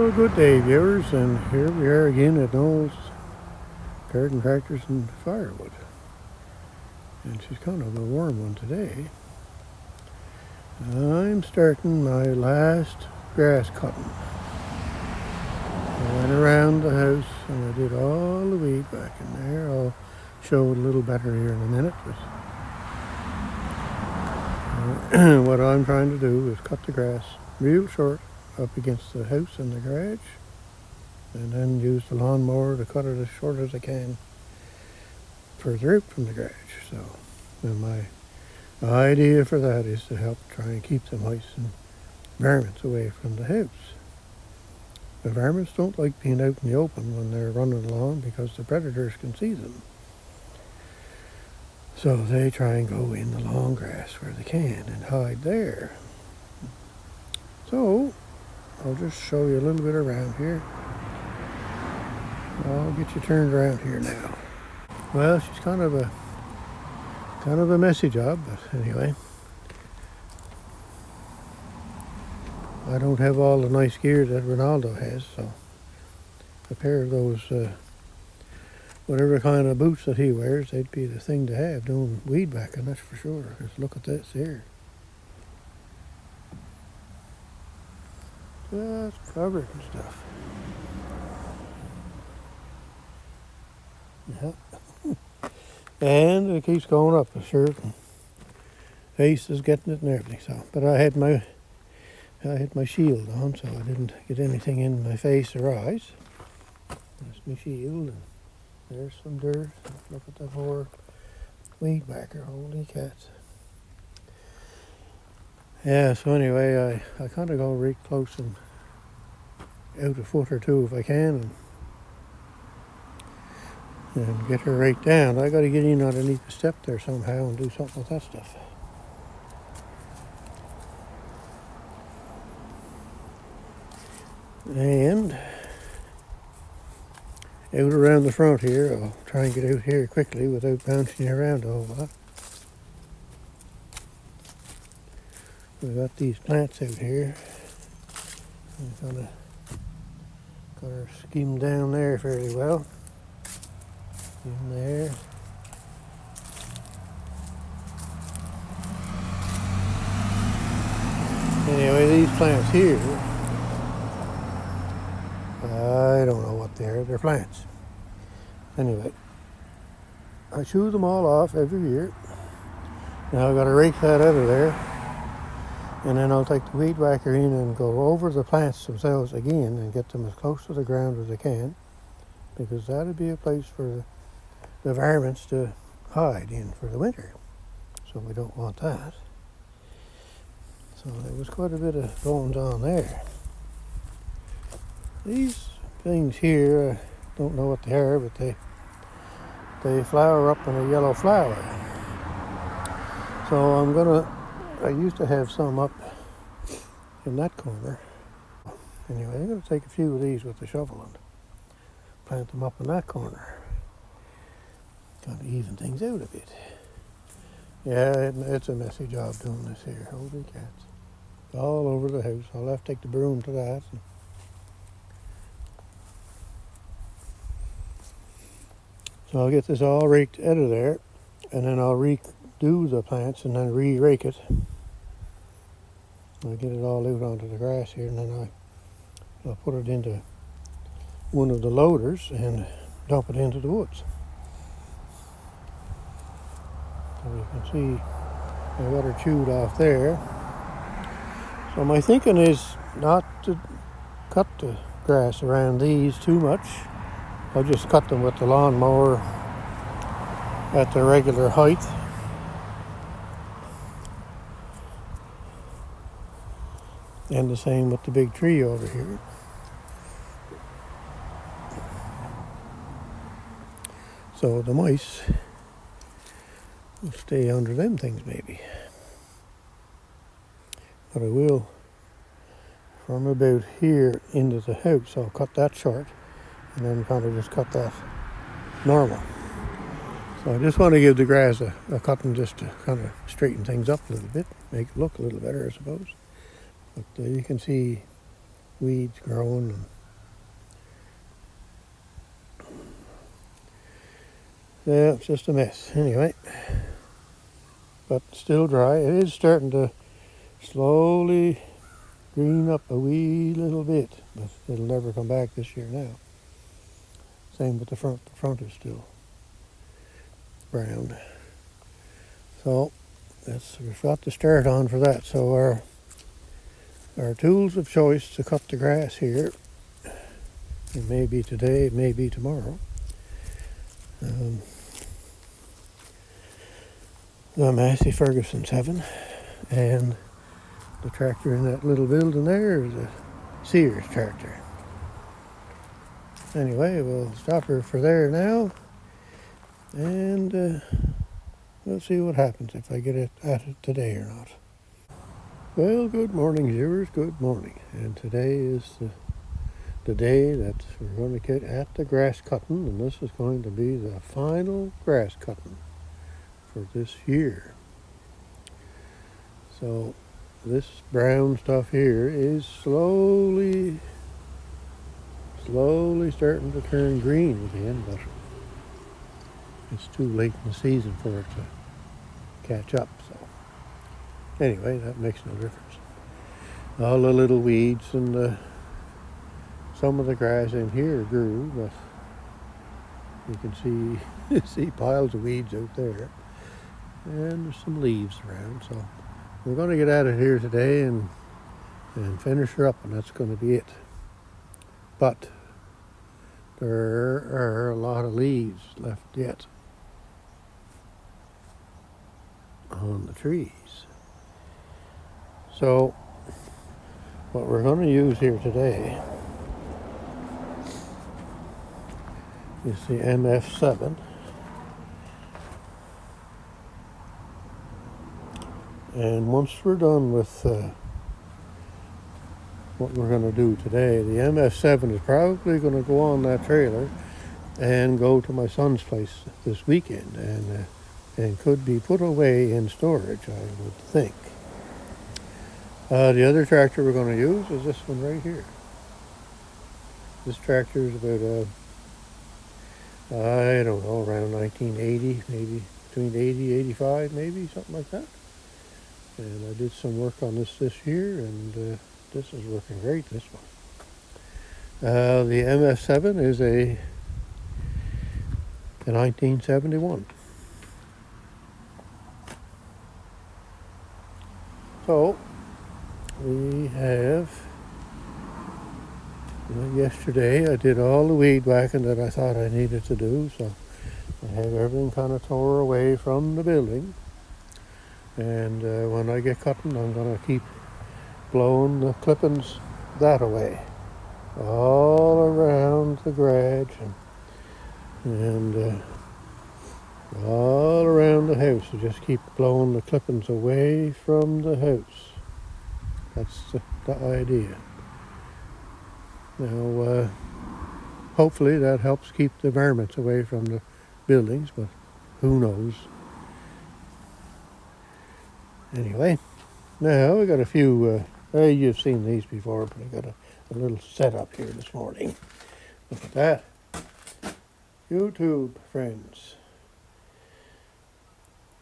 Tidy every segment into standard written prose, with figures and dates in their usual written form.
Well, good day, viewers, and here we are again at Noel's Garden Tractors and Firewood. And she's kind of a warm one today. I'm starting my last grass cutting. I went around the house and I did all the weed back in there. I'll show it a little better here in a minute. But what I'm trying to do is cut the grass real short up against the house and the garage, and then use the lawnmower to cut it as short as I can further out from the garage. So, and my idea for that is to help try and keep the mice and varmints away from the house. The varmints don't like being out in the open when they're running along because the predators can see them. So they try and go in the long grass where they can and hide there. So I'll just show you a little bit around here. I'll get you turned around here now. Well, she's kind of a messy job, but anyway. I don't have all the nice gear that Renaldo has, so a pair of those whatever kind of boots that he wears, they'd be the thing to have doing weed whacking, that's for sure. Just look at this here. Just covered and stuff. Yeah. And it keeps going up. The shirt and face is getting it and everything. So, but I had my shield on, so I didn't get anything in my face or eyes. That's my shield, and there's some dirt. Look at the poor weed whacker. Holy cats. Yeah, so anyway, I kind of go right close and out a foot or two if I can, and get her right down. I got to get in underneath the step there somehow and do something with that stuff. And out around the front here, I'll try and get out here quickly without bouncing around a whole lot. We've got these plants out here. I'm gonna got her skimmed down there fairly well. In there. Anyway, these plants here, I don't know what they're plants. Anyway, I chew them all off every year. Now I've got to rake that out of there. And then I'll take the weed whacker in and go over the plants themselves again and get them as close to the ground as I can, because that'd be a place for the varmints to hide in for the winter. So we don't want that. So there was quite a bit of goings on there. These things here, I don't know what they are, but they flower up in a yellow flower. So I used to have some up in that corner. Anyway, I'm going to take a few of these with the shovel and plant them up in that corner. Got to even things out a bit. Yeah, it's a messy job doing this here. Holy cats. All over the house. I'll have to take the broom to that. So I'll get this all raked out of there, and then I'll redo the plants and then re-rake it. I'll get it all out onto the grass here, and then I'll put it into one of the loaders and dump it into the woods. So you can see I got her chewed off there. So my thinking is not to cut the grass around these too much. I'll just cut them with the lawnmower at the regular height. And the same with the big tree over here. So the mice will stay under them things maybe. But I will, from about here into the house, I'll cut that short and then kind of just cut that normal. So I just want to give the grass a cutting just to kind of straighten things up a little bit, make it look a little better, I suppose. But you can see weeds growing and Yeah, it's just a mess. Anyway, but still dry. It is starting to slowly green up a wee little bit, but it'll never come back this year now. Same with the front. The front is still brown. So we've got the start on for that. So our tools of choice to cut the grass here, it may be today, it may be tomorrow. The Massey Ferguson's heaven, and the tractor in that little building there is a Sears tractor. Anyway, we'll stop her for there now, and we'll see what happens if I get it at it today or not. Well, good morning, viewers. Good morning. And today is the day that we're going to get at the grass cutting, and this is going to be the final grass cutting for this year. So this brown stuff here is slowly starting to turn green again, but it's too late in the season for it to catch up. So anyway, that makes no difference. All the little weeds and some of the grass in here grew, but you can see piles of weeds out there, and there's some leaves around. So we're going to get at it here today and finish her up, and that's going to be it. But there are a lot of leaves left yet on the trees. So what we're going to use here today is the MF7. And once we're done with what we're going to do today, the MF7 is probably going to go on that trailer and go to my son's place this weekend, and could be put away in storage, I would think. The other tractor we're going to use is this one right here. This tractor is about, I don't know, around 1980, maybe between 80, 85, maybe, something like that. And I did some work on this year, and this is working great, this one. The MS7 is a 1971. So we have, yesterday I did all the weed whacking that I thought I needed to do, so I have everything kind of tore away from the building. And when I get cutting, I'm going to keep blowing the clippings that away, all around the garage and all around the house. So just keep blowing the clippings away from the house. That's the idea. Now, hopefully that helps keep the varmints away from the buildings, but who knows. Anyway, now we got a few, you've seen these before, but I got a little setup here this morning. Look at that. YouTube friends.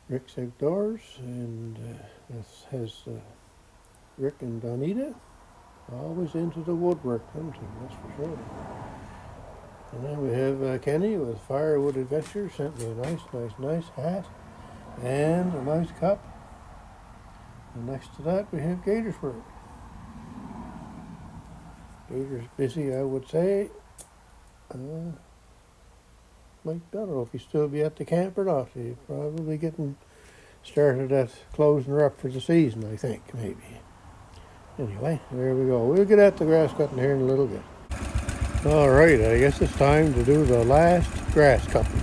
Rick's Outdoors, and this has Rick and Donita. Always into the woodwork, don't you? That's for sure. And then we have Kenny with Firewood Adventure, sent me a nice hat and a nice cup. And next to that we have Gator's work. Gator's busy, I would say. I don't know if he'll still be at the camp or not. He's probably getting started at closing her up for the season, I think, maybe. Anyway, there we go. We'll get at the grass cutting here in a little bit. All right, I guess it's time to do the last grass cutting.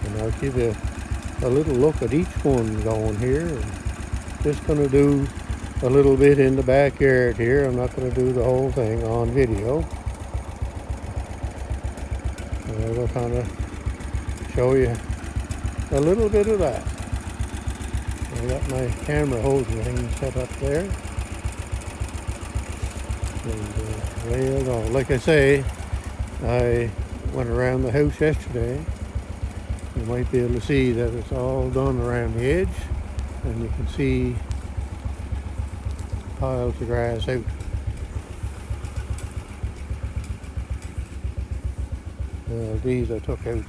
And I'll give you a little look at each one going here. And just going to do a little bit in the backyard here. I'm not going to do the whole thing on video. I will kind of show you a little bit of that. I got my camera holding thing set up there. And there you go. Like I say, I went around the house yesterday You might be able to see that it's all done around the edge, and you can see piles of grass out. These I took out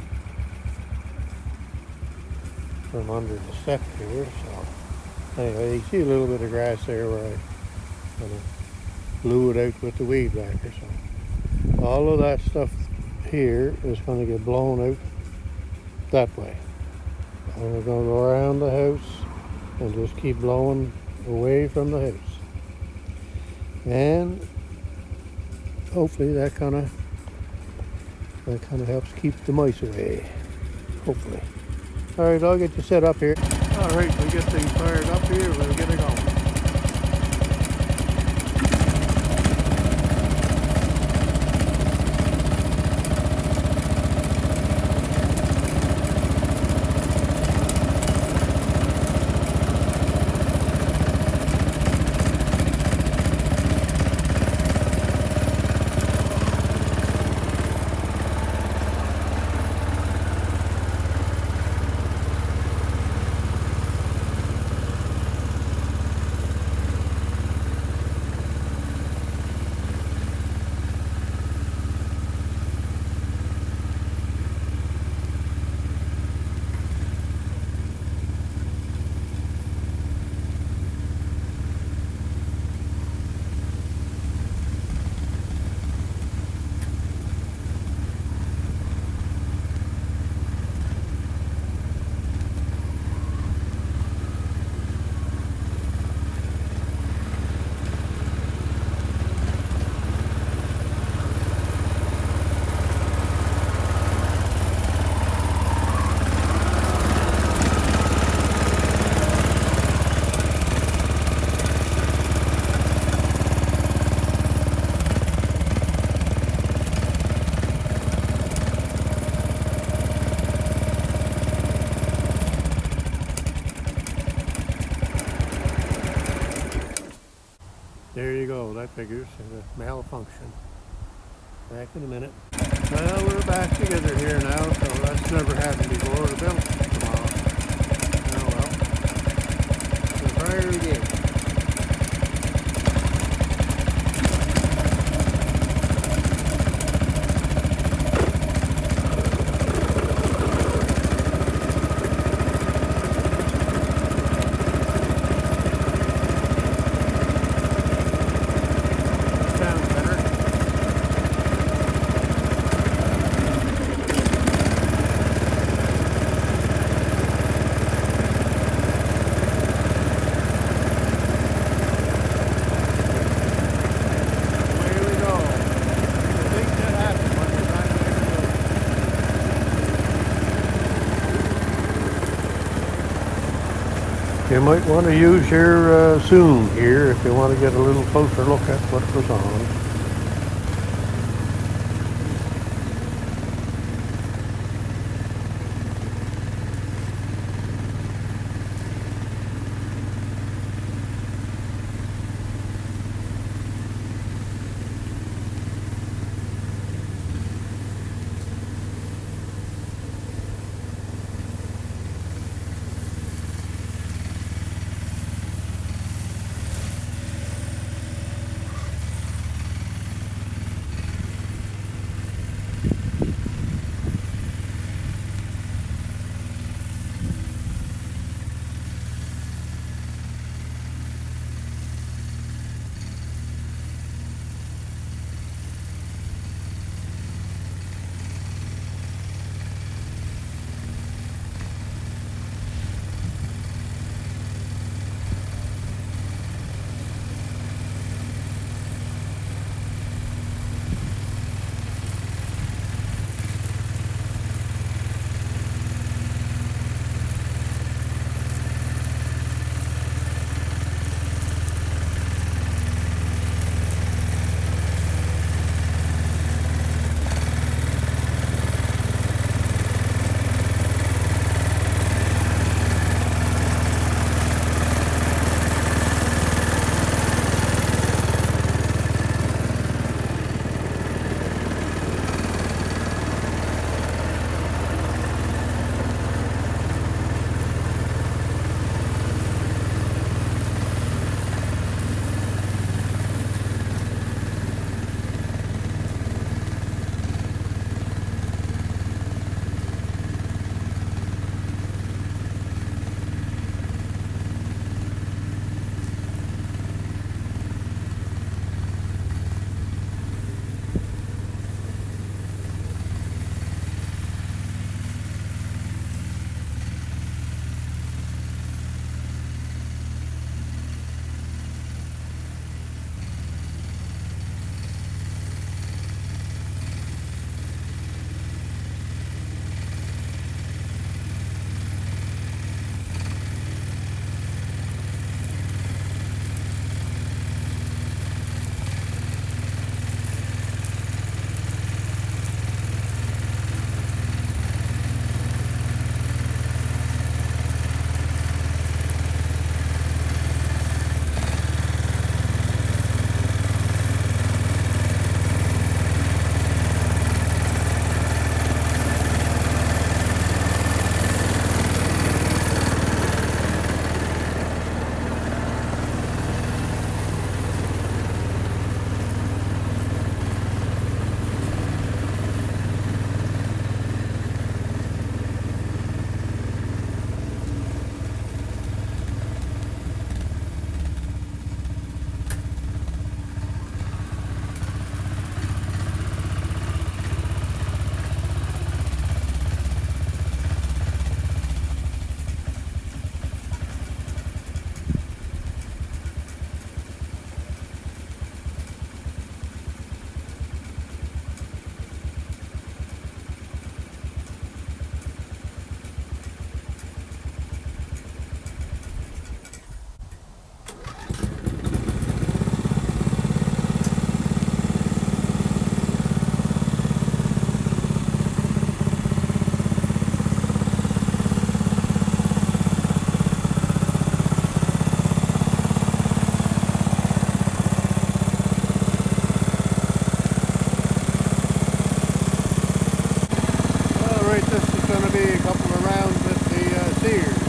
from under the step here, so anyway, you see a little bit of grass there where I kind of blew it out with the weed whacker. So all of that stuff here is going to get blown out that way. And we're going to go around the house and just keep blowing away from the house. And hopefully that kind of helps keep the mice away. Hopefully. All right, I'll get you set up here. All right, we'll get things fired up here. We'll get it going. There you go, that figures a malfunction. Back in a minute. Well, we're back together here now, so that's never happened before. The belt come off. Oh well. So fire again. You might want to use your zoom here if you want to get a little closer look at what goes on. Alright, this is going to be a couple of rounds with the Sears.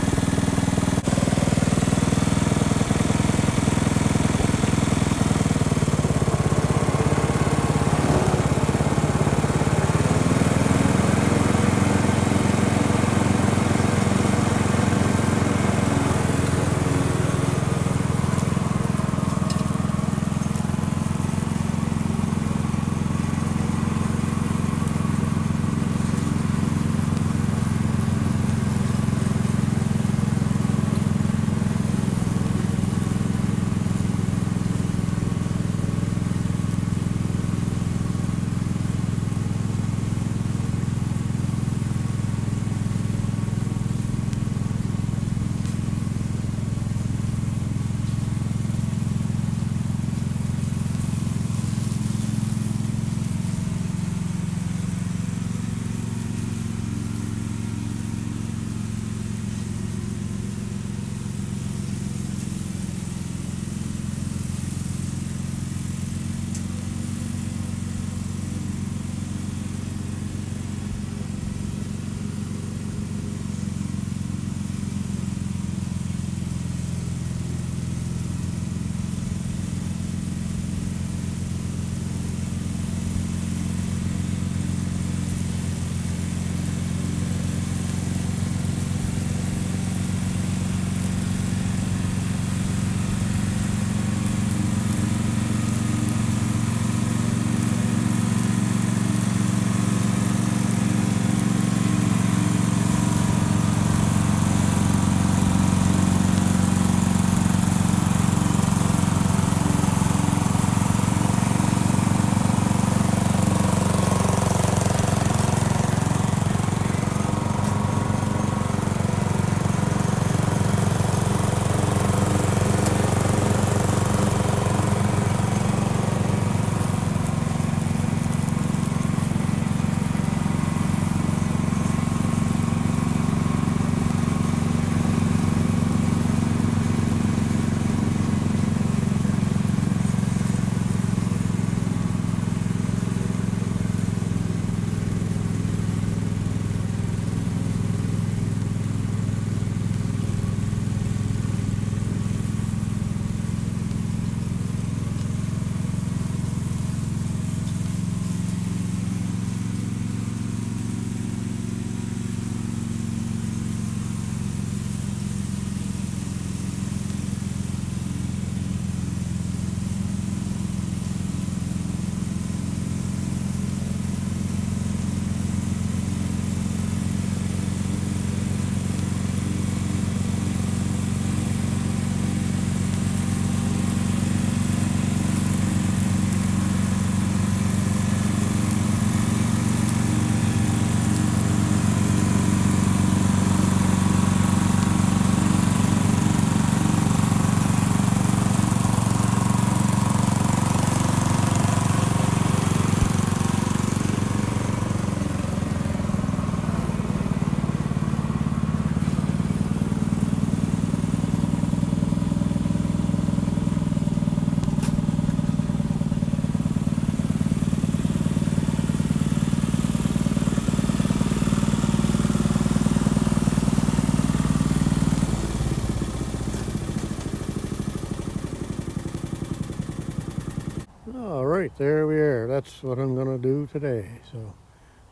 Alright, there we are. That's what I'm going to do today. So,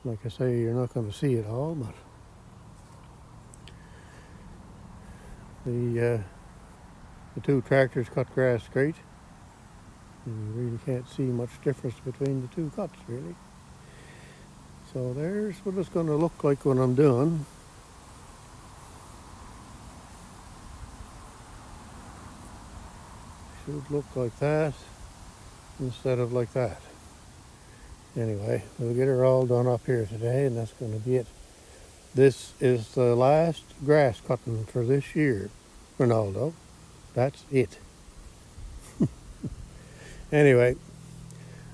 like I say, you're not going to see it all, but the two tractors cut grass great. You really can't see much difference between the two cuts, really. So there's what it's going to look like when I'm done. Should look like that instead of like that. Anyway, we'll get her all done up here today, and that's going to be it. This is the last grass cutting for this year, Renaldo. That's it. Anyway,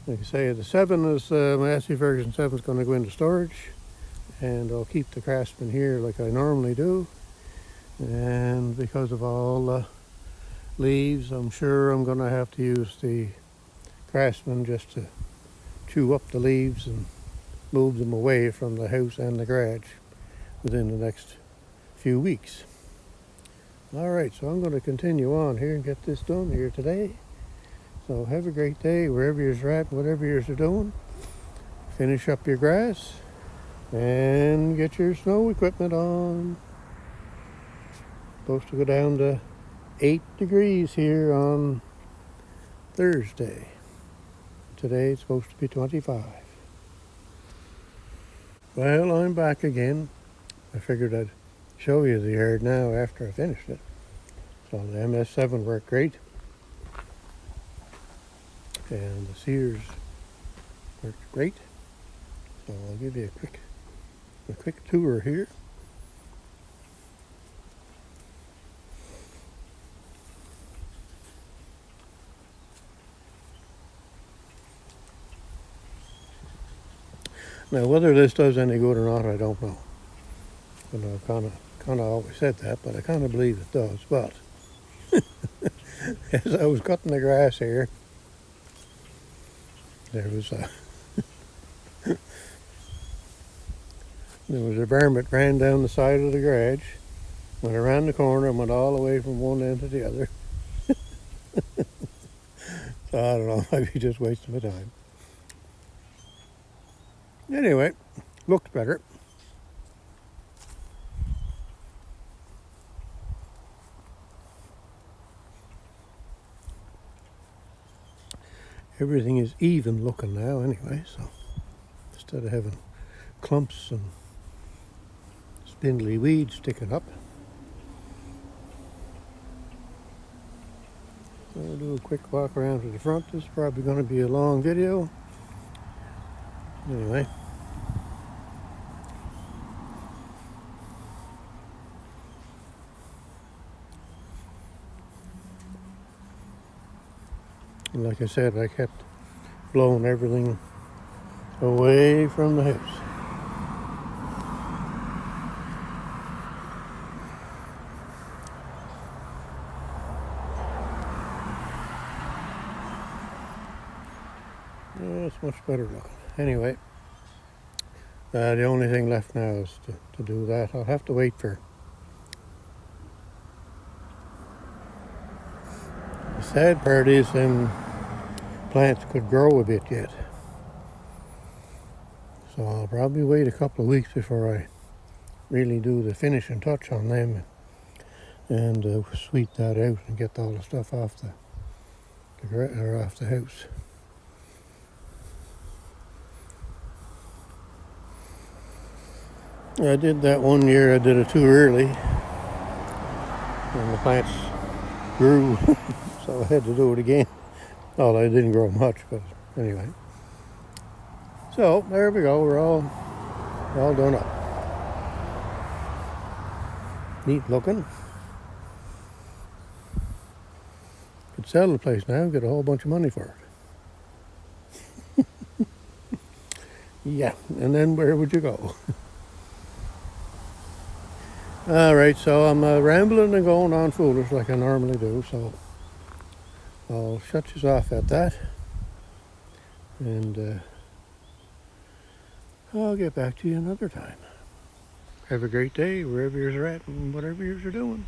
like I say, the 7 is, Massey version 7 is going to go into storage, and I'll keep the Craftsman here like I normally do. And because of all the leaves, I'm sure I'm going to have to use the Craftsman just to chew up the leaves and move them away from the house and the garage within the next few weeks. Alright, so I'm going to continue on here and get this done here today. So have a great day wherever you're at, whatever you're doing. Finish up your grass and get your snow equipment on. Supposed to go down to 8 degrees here on Thursday. Today it's supposed to be 25. Well, I'm back again. I figured I'd show you the yard now after I finished it. So the MS7 worked great. And the Sears worked great. So I'll give you a quick tour here. Now, whether this does any good or not, I don't know. And I've kind of always said that, but I kind of believe it does. But as I was cutting the grass here, there was a varmint ran down the side of the garage, went around the corner and went all the way from one end to the other. So I don't know, maybe just wasting my time. Anyway, looks better. Everything is even looking now anyway, so instead of having clumps and spindly weeds sticking up. I'll do a quick walk around to the front. This is probably going to be a long video. Anyway. And like I said, I kept blowing everything away from the house. Yeah, it's much better looking. Anyway, the only thing left now is to do that. I'll have to wait for... The sad part is them plants could grow a bit yet. So I'll probably wait a couple of weeks before I really do the finishing touch on them and sweep that out and get all the stuff off the house. I did that one year. I did it too early, and the plants grew, so I had to do it again. Oh, they didn't grow much, but anyway. So there we go. We're all done up. Neat looking. Could sell the place now and get a whole bunch of money for it. Yeah, and then where would you go? Alright, so I'm rambling and going on foolish like I normally do, so I'll shut you off at that. And I'll get back to you another time. Have a great day wherever you're at and whatever you're doing.